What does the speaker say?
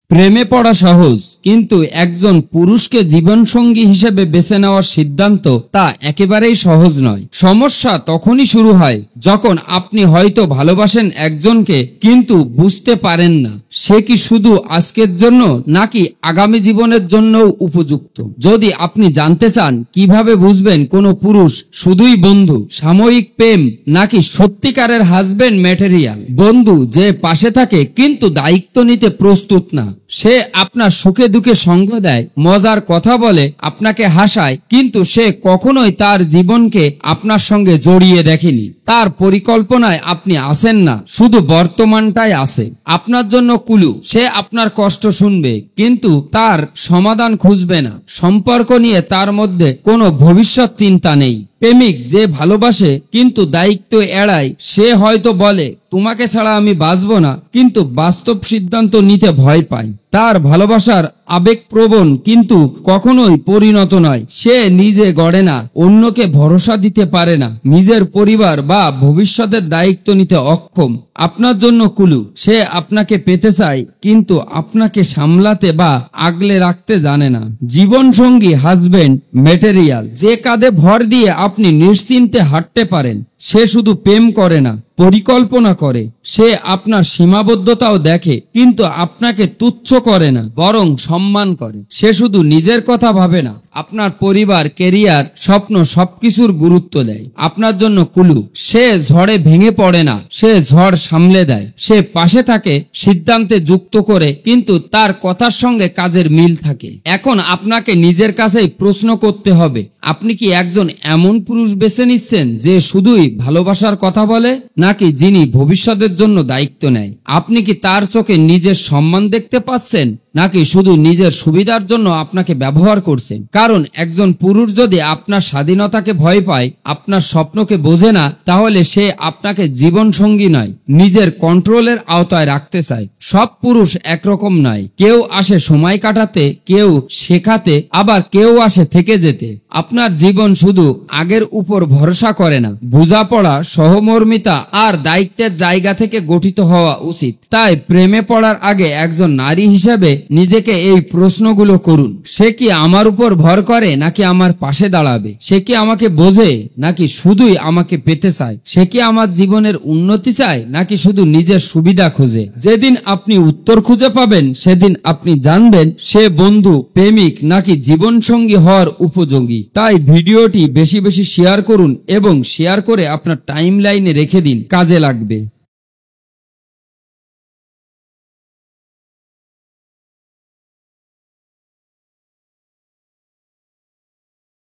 প্রেমে পড়া সহজ, কিন্তু একজন পুরুষকে জীবনসঙ্গী হিসেবে বেছে নেওয়ার সিদ্ধান্ত তা একেবারেই সহজ নয়। সমস্যা তখনই শুরু হয় যখন আপনি হয়তো ভালোবাসেন একজনকে, কিন্তু বুঝতে পারেন না সে কি শুধু আজকের জন্য নাকি আগামী জীবনের জন্যও উপযুক্ত। যদি আপনি জানতে চান কিভাবে বুঝবেন কোনো পুরুষ শুধুই বন্ধু, সাময়িক প্রেম, নাকি সত্যিকারের হাজবেন্ড ম্যাটেরিয়াল, বন্ধু যে পাশে থাকে কিন্তু দায়িত্ব নিতে প্রস্তুত না, সে আপনার সুখে দুঃখে সঙ্গ দেয়, মজার কথা বলে, আপনাকে হাসায়, কিন্তু সে কখনোই তার জীবনকে আপনার সঙ্গে জড়িয়ে দেখেনি। তার পরিকল্পনায় আপনি আছেন না, শুধু বর্তমানটাই আছে। আপনার জন্য কুলু, সে আপনার কষ্ট শুনবে কিন্তু তার সমাধান খুঁজবে না। সম্পর্ক নিয়ে তার মধ্যে কোনো ভবিষ্যৎ চিন্তা নেই। প্রেমিক যে ভালোবাসে কিন্তু দায়িত্ব এড়ায়, সে হয়তো বলে তোমাকে ছাড়া আমি বাঁচবো না, কিন্তু বাস্তব সিদ্ধান্ত নিতে ভয় পায়। তার ভালোবাসার আবেগপ্রবণ কিন্তু কখনোই পরিণত নয়। সে নিজে গড়ে না, অন্যকে ভরসা দিতে পারে না, নিজের পরিবার বা ভবিষ্যতের দায়িত্ব নিতে অক্ষম। আপনার জন্য কুলু, সে আপনাকে পেতে চায় কিন্তু আপনাকে সামলাতে বা আগলে রাখতে জানে না। জীবন সঙ্গী হাজবেন্ড ম্যাটেরিয়াল, যে কাঁধে ভর দিয়ে আপনি নিশ্চিন্তে হাঁটতে পারেন। সে শুধু প্রেম করে না, পরিকল্পনা করে। সে আপনার সীমাবদ্ধতাও দেখে কিন্তু আপনাকে তুচ্ছ করে না, বরং সম্মান করে। সে শুধু নিজের কথা ভাবে না, আপনার পরিবার, কেরিয়ার, স্বপ্ন সবকিছুর গুরুত্ব দেয়। আপনার জন্য কুলু, সে ঝড়ে ভেঙে পড়ে না, সে ঝড় সামলে দেয়। সে পাশে থাকে, সিদ্ধান্তে যুক্ত করে, কিন্তু তার কথার সঙ্গে কাজের মিল থাকে। এখন আপনাকে নিজের কাছেই প্রশ্ন করতে হবে, আপনি কি একজন এমন পুরুষ বেছে নিচ্ছেন যে শুধুই ভালোবাসার কথা বলে, নাকি যিনি ভবিষ্যতের জন্য দায়িত্ব নেয়? আপনি কি তার চোখে নিজের সম্মান দেখতে পাচ্ছেন, নাকি শুধু নিজের সুবিধার জন্য আপনাকে ব্যবহার করছেন? কারণ একজন পুরুষ যদি আপনার স্বাধীনতাকে ভয় পায়, আপনার স্বপ্নকে বোঝে না, তাহলে সে আপনাকে জীবন সঙ্গী নয়, নিজের কন্ট্রোলের আওতায় রাখতে চায়। সব পুরুষ একরকম নয়, কেউ আসে সময় কাটাতে, কেউ শেখাতে, আবার কেউ আসে থেকে যেতে। আপনার জীবন শুধু আগের উপর ভরসা করে না, বোঝাপড়া, সহমর্মিতা আর দায়িত্বের জায়গা থেকে গঠিত হওয়া উচিত। তাই প্রেমে পড়ার আগে একজন নারী হিসেবে নিজেকে এই প্রশ্নগুলো করুন। সে কি আমার উপর ভর করে নাকি আমার পাশে দাঁড়াবে? সে কি আমাকে বোঝে নাকি শুধুই আমাকে পেতে চায়? সে কি আমার জীবনের উন্নতি চায় নাকি শুধু নিজের সুবিধা খোঁজে? যেদিন আপনি উত্তর খুঁজে পাবেন, সেদিন আপনি জানবেন সে বন্ধু, প্রেমিক নাকি জীবনসঙ্গী হওয়ার উপযোগী। তাই ভিডিওটি বেশি বেশি শেয়ার করুন এবং শেয়ার করে আপনার টাইমলাইনে রেখে দিন, কাজে লাগবে।